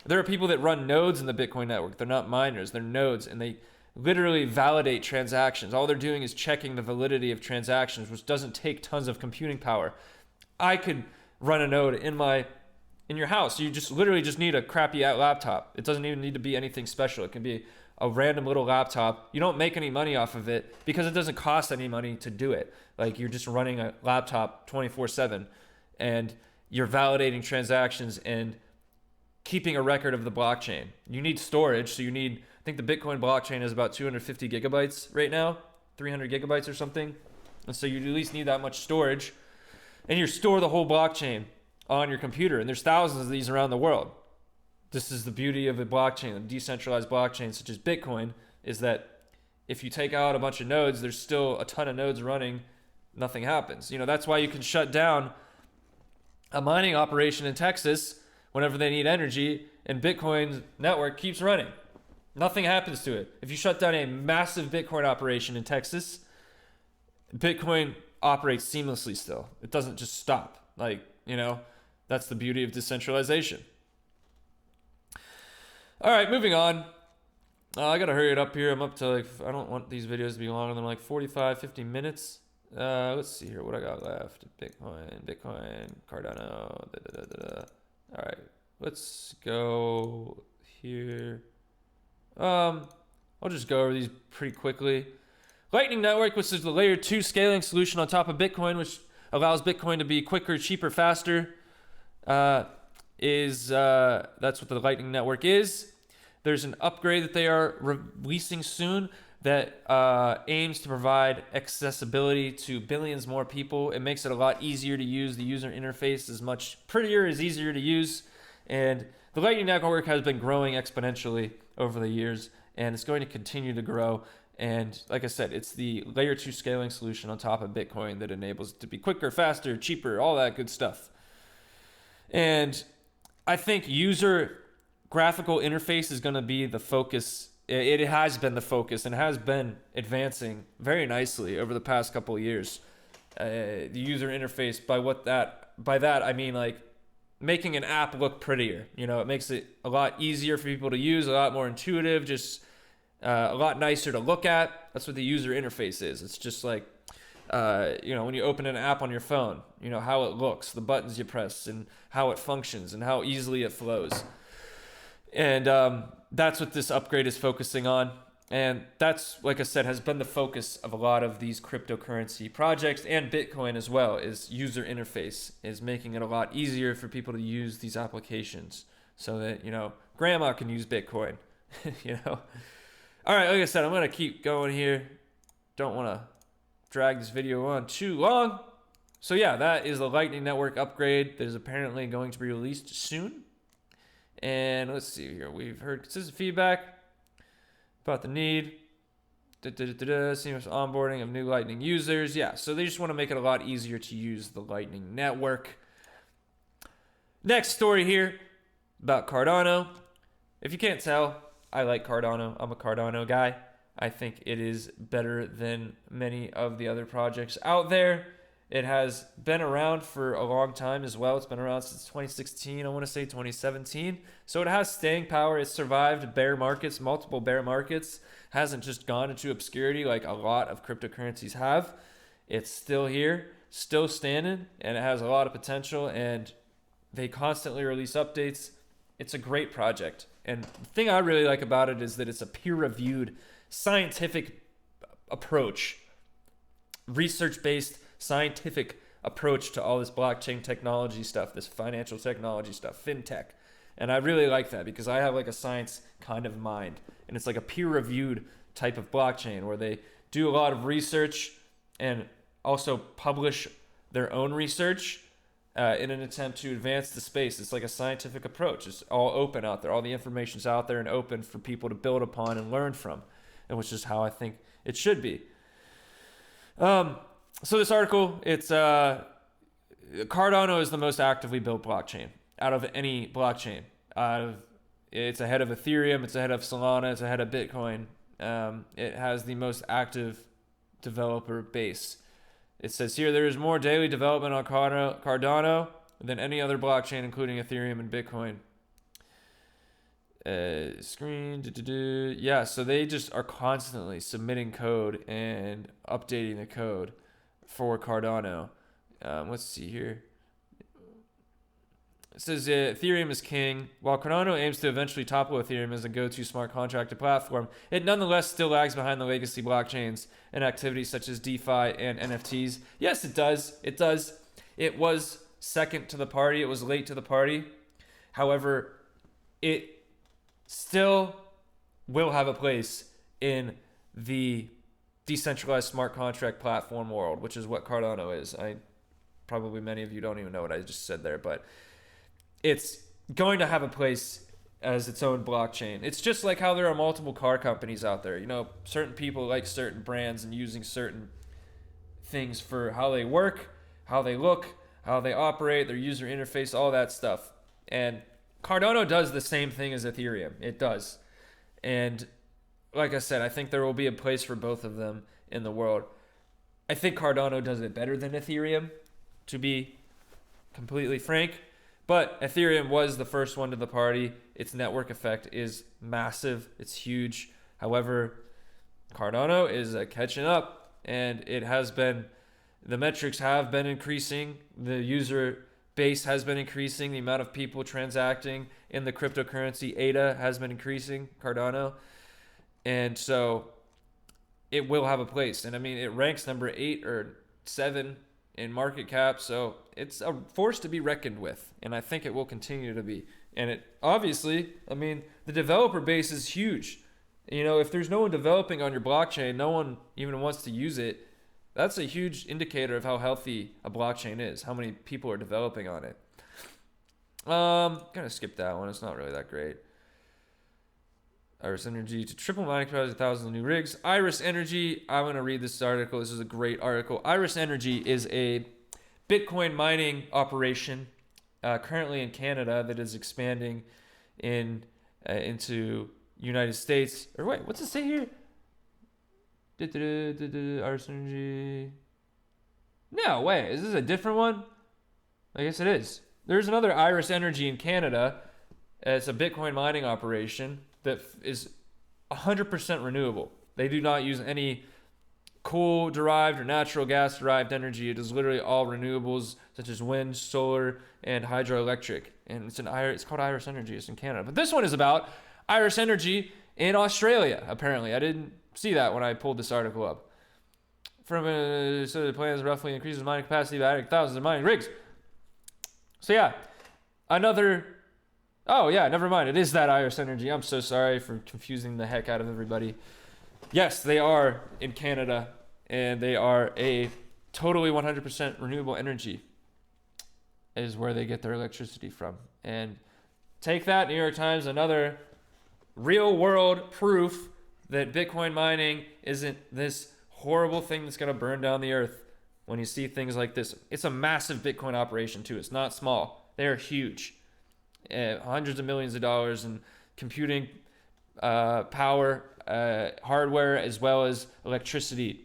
There are people that run nodes in the Bitcoin network. They're not miners, they're nodes, and they literally validate transactions. All they're doing is checking the validity of transactions, which doesn't take tons of computing power. I could run a node in your house. You just literally just need a crappy laptop. It doesn't even need to be anything special. It can be a random little laptop. You don't make any money off of it because it doesn't cost any money to do it. Like, you're just running a laptop 24/7 and you're validating transactions and keeping a record of the blockchain. You need storage, so you need, I think the Bitcoin blockchain is about 250 gigabytes right now, 300 gigabytes or something. And so you at least need that much storage, and you store the whole blockchain on your computer. And there's thousands of these around the world. This is the beauty of a blockchain, a decentralized blockchain such as Bitcoin, is that if you take out a bunch of nodes, there's still a ton of nodes running, nothing happens. You know, that's why you can shut down a mining operation in Texas whenever they need energy, and Bitcoin's network keeps running. Nothing happens to it. If you shut down a massive Bitcoin operation in Texas, Bitcoin operates seamlessly still. It doesn't just stop. Like, you know, that's the beauty of decentralization. All right, moving on. I got to hurry it up here. I'm up to I don't want these videos to be longer than 45, 50 minutes. Let's see here what I got left. Bitcoin, Cardano, All right, let's go here. I'll just go over these pretty quickly. Lightning Network, which is the layer 2 scaling solution on top of Bitcoin, which allows Bitcoin to be quicker, cheaper, faster. That's what the Lightning Network is. There's an upgrade that they are releasing soon that aims to provide accessibility to billions more people. It makes it a lot easier to use. The user interface is much prettier, is easier to use. And the Lightning Network has been growing exponentially over the years, and it's going to continue to grow. And like I said, it's the layer 2 scaling solution on top of Bitcoin that enables it to be quicker, faster, cheaper, all that good stuff. And I think user graphical interface is going to be the focus. It has been the focus and has been advancing very nicely over the past couple of years. The user interface, by that I mean like making an app look prettier. You know, it makes it a lot easier for people to use, a lot more intuitive, just a lot nicer to look at. That's what the user interface is. It's just like, you know, when you open an app on your phone, you know, how it looks, the buttons you press, and how it functions, and how easily it flows. And that's what this upgrade is focusing on. And that's, like I said, has been the focus of a lot of these cryptocurrency projects and Bitcoin as well, is user interface, is making it a lot easier for people to use these applications so that, you know, grandma can use Bitcoin, you know. All right, like I said, I'm going to keep going here. Don't want to drag this video on too long. So yeah, that is the Lightning Network upgrade that is apparently going to be released soon. And let's see here. We've heard consistent feedback about the need. Seamless onboarding of new Lightning users. Yeah, so they just want to make it a lot easier to use the Lightning Network. Next story here about Cardano. If you can't tell, I like Cardano. I'm a Cardano guy. I think it is better than many of the other projects out there. It has been around for a long time as well. It's been around since 2016, I want to say 2017. So it has staying power. It's survived bear markets, multiple bear markets. Hasn't just gone into obscurity like a lot of cryptocurrencies have. It's still here, still standing, and it has a lot of potential. And They constantly release updates. It's a great project. And the thing I really like about it is that it's a peer-reviewed, scientific approach, research-based, scientific approach to all this blockchain technology stuff, this financial technology stuff, fintech. And I really like that because I have like a science kind of mind. And it's like a peer-reviewed type of blockchain where they do a lot of research and also publish their own research in an attempt to advance the space. It's like a scientific approach. It's all open out there. All the information's out there and open for people to build upon and learn from, and which is how I think it should be. So this article, it's Cardano is the most actively built blockchain out of any blockchain. It's ahead of Ethereum, it's ahead of Solana, it's ahead of Bitcoin. It has the most active developer base. It says here there is more daily development on Cardano than any other blockchain, including Ethereum and Bitcoin. Yeah, so they just are constantly submitting code and updating the code for Cardano. Let's see here. It says Ethereum is king. While Cardano aims to eventually topple Ethereum as a go-to smart contracted platform, it nonetheless still lags behind the legacy blockchains and activities such as DeFi and NFTs. Yes, it does. It does. It was second to the party. It was late to the party. However, it still will have a place in the decentralized smart contract platform world, which is what Cardano is. Probably many of you don't even know what I just said there, but it's going to have a place as its own blockchain. It's just like how there are multiple car companies out there. You know, certain people like certain brands and using certain things for how they work, how they look, how they operate, their user interface, all that stuff. And Cardano does the same thing as Ethereum. It does. And like I said, I think there will be a place for both of them in the world. I think Cardano does it better than Ethereum, to be completely frank. But Ethereum was the first one to the party. Its network effect is massive. It's huge. However, Cardano is catching up, and it has been, the metrics have been increasing. The user base has been increasing. The amount of people transacting in the cryptocurrency ADA has been increasing, Cardano. And so it will have a place. And I mean, it ranks number 8 or 7 in market cap, so it's a force to be reckoned with, and I think it will continue to be. And it obviously, I mean, the developer base is huge. You know, if there's no one developing on your blockchain, no one even wants to use it, that's a huge indicator of how healthy a blockchain is, how many people are developing on it. Gonna skip that one, it's not really that great. Iris Energy to triple mining capacity, 1,000 new rigs. Iris Energy, I'm going to read this article. This is a great article. Iris Energy is a Bitcoin mining operation currently in Canada that is expanding into United States. Or wait, what's it say here? Iris Energy. No, wait, is this a different one? I guess it is. There's another Iris Energy in Canada. It's a Bitcoin mining operation that is 100% renewable. They do not use any coal-derived or natural gas-derived energy. It is literally all renewables, such as wind, solar, and hydroelectric. And it's called Iris Energy. It's in Canada. But this one is about Iris Energy in Australia, apparently. I didn't see that when I pulled this article up. So the plans roughly increases mining capacity by adding thousands of mining rigs. So yeah, oh yeah, never mind. It is that Iris Energy. I'm so sorry for confusing the heck out of everybody. Yes, they are in Canada, and they are a totally 100% renewable energy is where they get their electricity from. And take that, New York Times, another real world proof that Bitcoin mining isn't this horrible thing that's going to burn down the earth when you see things like this. It's a massive Bitcoin operation too. It's not small. They're huge. Hundreds of millions of dollars in computing power, hardware, as well as electricity.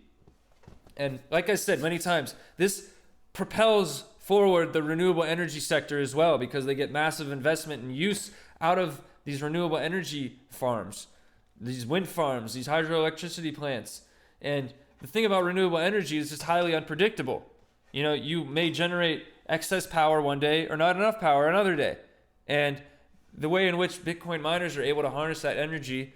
And like I said many times, this propels forward the renewable energy sector as well, because they get massive investment and use out of these renewable energy farms, these wind farms, these hydroelectricity plants. And the thing about renewable energy is it's highly unpredictable. You know, you may generate excess power one day or not enough power another day. And the way in which Bitcoin miners are able to harness that energy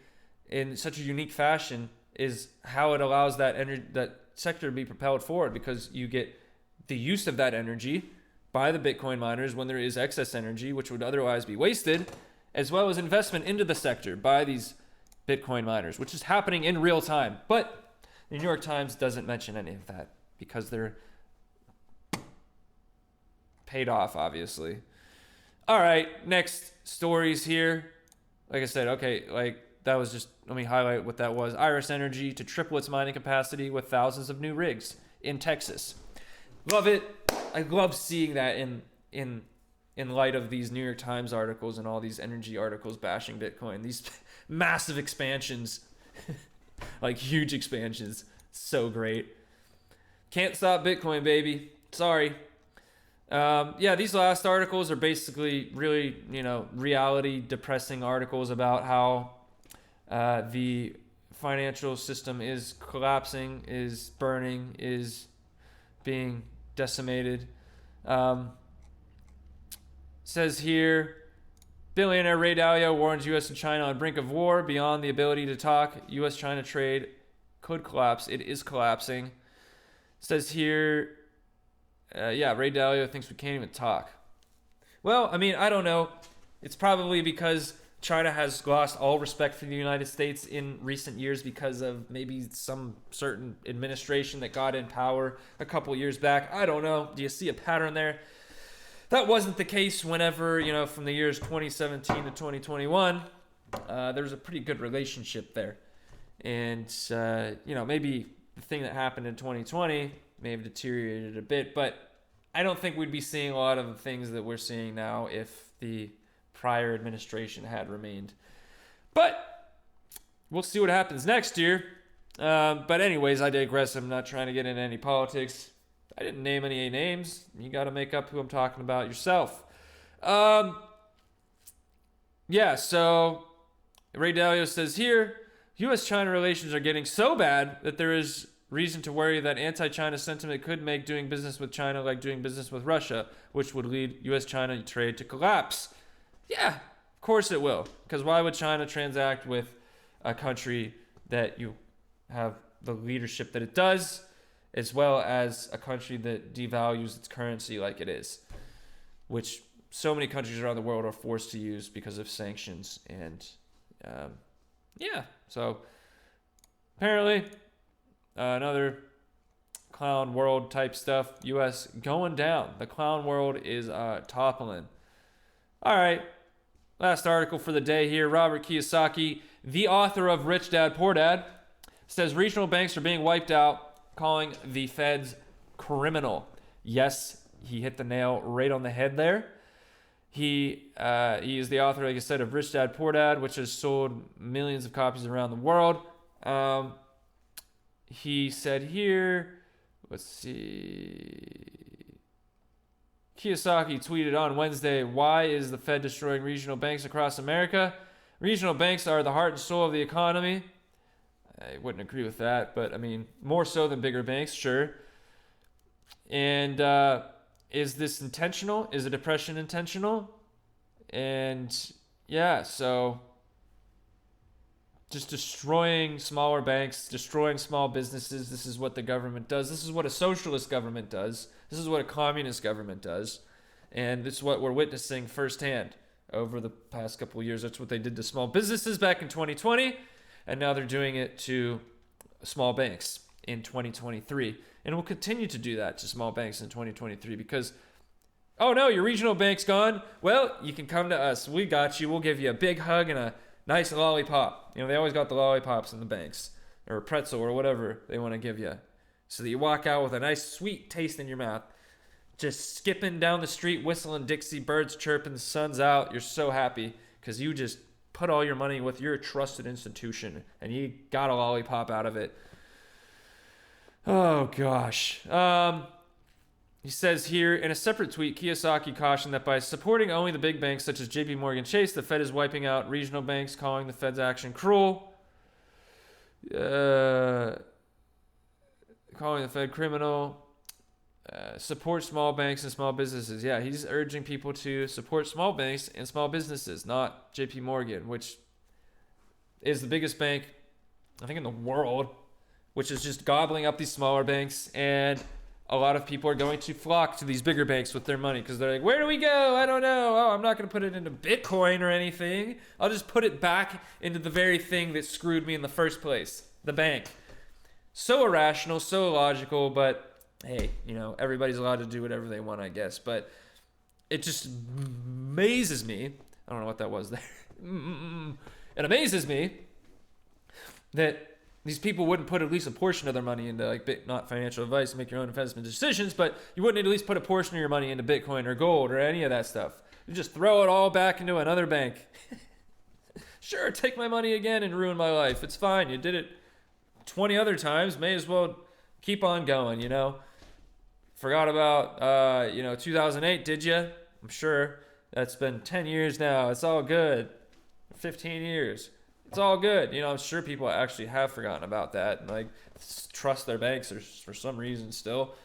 in such a unique fashion is how it allows that energy, that sector to be propelled forward, because you get the use of that energy by the Bitcoin miners when there is excess energy, which would otherwise be wasted, as well as investment into the sector by these Bitcoin miners, which is happening in real time. But the New York Times doesn't mention any of that because they're paid off, obviously. All right, next stories here. Like I said, okay, like that was just, let me highlight what that was. Iris Energy to triple its mining capacity with thousands of new rigs in Texas. Love it. I love seeing that in light of these New York Times articles and all these energy articles bashing Bitcoin. These massive expansions, like huge expansions. So great. Can't stop Bitcoin, baby. Sorry. Yeah, these last articles are basically really, reality depressing articles about how the financial system is collapsing, is burning, is being decimated. Says here, billionaire Ray Dalio warns U.S. and China on brink of war. Beyond the ability to talk, U.S.-China trade could collapse. It is collapsing. Says here, Ray Dalio thinks we can't even talk. Well, I mean, I don't know. It's probably because China has lost all respect for the United States in recent years because of maybe some certain administration that got in power a couple years back. I don't know. Do you see a pattern there? That wasn't the case whenever, from the years 2017 to 2021, there was a pretty good relationship there. And, maybe the thing that happened in 2020 may have deteriorated a bit, but I don't think we'd be seeing a lot of the things that we're seeing now if the prior administration had remained. But we'll see what happens next year. But anyways, I digress. I'm not trying to get into any politics. I didn't name any names. You got to make up who I'm talking about yourself. So Ray Dalio says here, U.S.-China relations are getting so bad that there is reason to worry that anti-China sentiment could make doing business with China like doing business with Russia, which would lead U.S.-China trade to collapse. Yeah, of course it will. Because why would China transact with a country that you have the leadership that it does, as well as a country that devalues its currency like it is, which so many countries around the world are forced to use because of sanctions. And so apparently another clown world type stuff, U.S. going down. The clown world is toppling. All right, last article for the day here. Robert Kiyosaki, the author of Rich Dad, Poor Dad, says regional banks are being wiped out, calling the feds criminal. Yes, he hit the nail right on the head there. He is the author, like I said, of Rich Dad, Poor Dad, which has sold millions of copies around the world. He said here, let's see. Kiyosaki tweeted on Wednesday, why is the Fed destroying regional banks across America? Regional banks are the heart and soul of the economy. I wouldn't agree with that, but I mean, more so than bigger banks, sure. And is this intentional? Is the depression intentional? And yeah, so just destroying smaller banks, destroying small businesses. This is what the government does. This is what a socialist government does. This is what a communist government does. And this is what we're witnessing firsthand over the past couple of years. That's what they did to small businesses back in 2020. And now they're doing it to small banks in 2023. And we'll continue to do that to small banks in 2023 because, oh no, your regional bank's gone. Well, you can come to us. We got you. We'll give you a big hug and a nice lollipop. They always got the lollipops in the banks, or a pretzel or whatever they want to give you, so that you walk out with a nice sweet taste in your mouth, just skipping down the street, whistling Dixie, birds chirping, the sun's out. You're so happy because you just put all your money with your trusted institution and you got a lollipop out of it. Oh gosh. He says here, in a separate tweet, Kiyosaki cautioned that by supporting only the big banks such as JP Morgan Chase, the Fed is wiping out regional banks, calling the Fed's action cruel. Calling the Fed criminal. support small banks and small businesses. Yeah, he's urging people to support small banks and small businesses, not JP Morgan, which is the biggest bank, I think, in the world, which is just gobbling up these smaller banks. And a lot of people are going to flock to these bigger banks with their money because they're like, where do we go? I don't know. Oh, I'm not going to put it into Bitcoin or anything. I'll just put it back into the very thing that screwed me in the first place, the bank. So irrational, so illogical, but hey, everybody's allowed to do whatever they want, I guess. But it just amazes me. I don't know what that was there. It amazes me that these people wouldn't put at least a portion of their money into, not financial advice, make your own investment decisions, but you wouldn't at least put a portion of your money into Bitcoin or gold or any of that stuff. You just throw it all back into another bank. Sure, take my money again and ruin my life. It's fine. You did it 20 other times. May as well keep on going, Forgot about, 2008, did you? I'm sure. That's been 10 years now. It's all good. 15 years. It's all good. I'm sure people actually have forgotten about that and trust their banks or for some reason still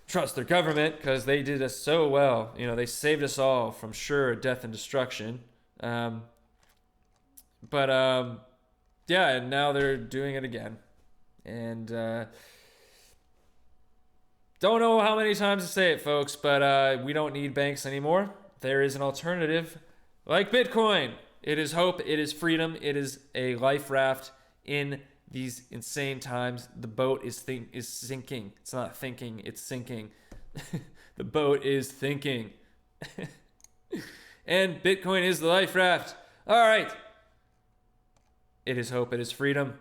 trust their government because they did us so well. They saved us all from sure death and destruction. Yeah, and now they're doing it again. And don't know how many times to say it, folks, but we don't need banks anymore. There is an alternative like Bitcoin. It is hope. It is freedom. It is a life raft in these insane times. The boat is sinking. It's not thinking. It's sinking. The boat is thinking. And Bitcoin is the life raft. All right. It is hope. It is freedom.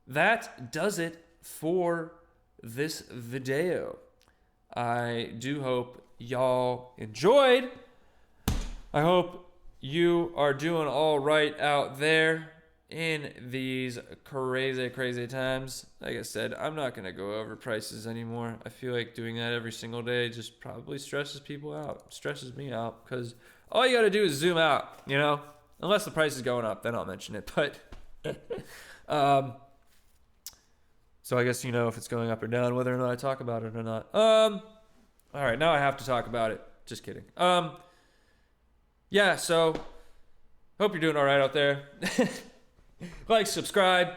That does it for this video. I do hope y'all enjoyed. I hope you are doing all right out there in these crazy, crazy times. Like I said, I'm not going to go over prices anymore. I feel like doing that every single day just probably stresses people out. Stresses me out because all you got to do is zoom out, Unless the price is going up, then I'll mention it. But so I guess if it's going up or down, whether or not I talk about it or not. All right, now I have to talk about it. Just kidding. Yeah, so hope you're doing all right out there. Like, subscribe,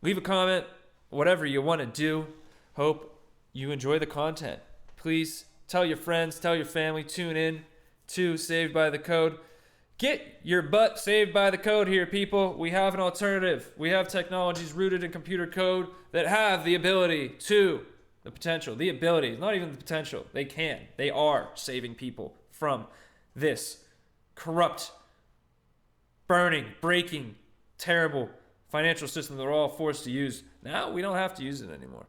leave a comment, whatever you want to do. Hope you enjoy the content. Please tell your friends, tell your family, tune in to Saved by the Code. Get your butt saved by the code here, people. We have an alternative. We have technologies rooted in computer code that have the ability the potential, the ability, not even the potential. They are saving people from this corrupt, burning, breaking, terrible financial system that we're all forced to use. Now we don't have to use it anymore.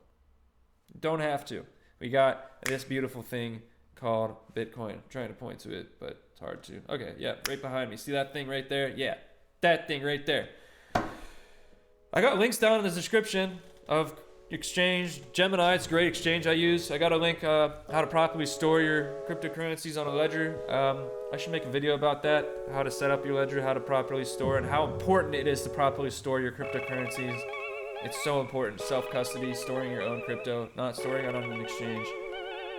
Don't have to. We got this beautiful thing called Bitcoin. I'm trying to point to it, but it's hard to. Okay, yeah, right behind me. See that thing right there? Yeah, that thing right there. I got links down in the description of exchange. Gemini, it's a great exchange I use. I got a link how to properly store your cryptocurrencies on a ledger. I should make a video about that, how to set up your ledger, how to properly store, and how important it is to properly store your cryptocurrencies. It's so important. Self-custody, storing your own crypto, not storing it on an exchange,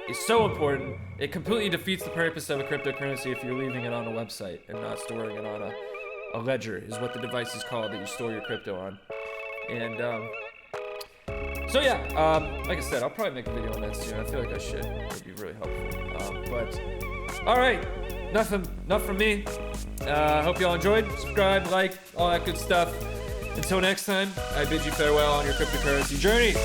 is so important. It completely defeats the purpose of a cryptocurrency if you're leaving it on a website and not storing it on a ledger, is what the device is called that you store your crypto on. And so yeah, like I said, I'll probably make a video on that soon. I feel like I should. It would be really helpful. But all right, enough from me. Hope y'all enjoyed. Subscribe, like, all that good stuff. Until next time, I bid you farewell on your cryptocurrency journey.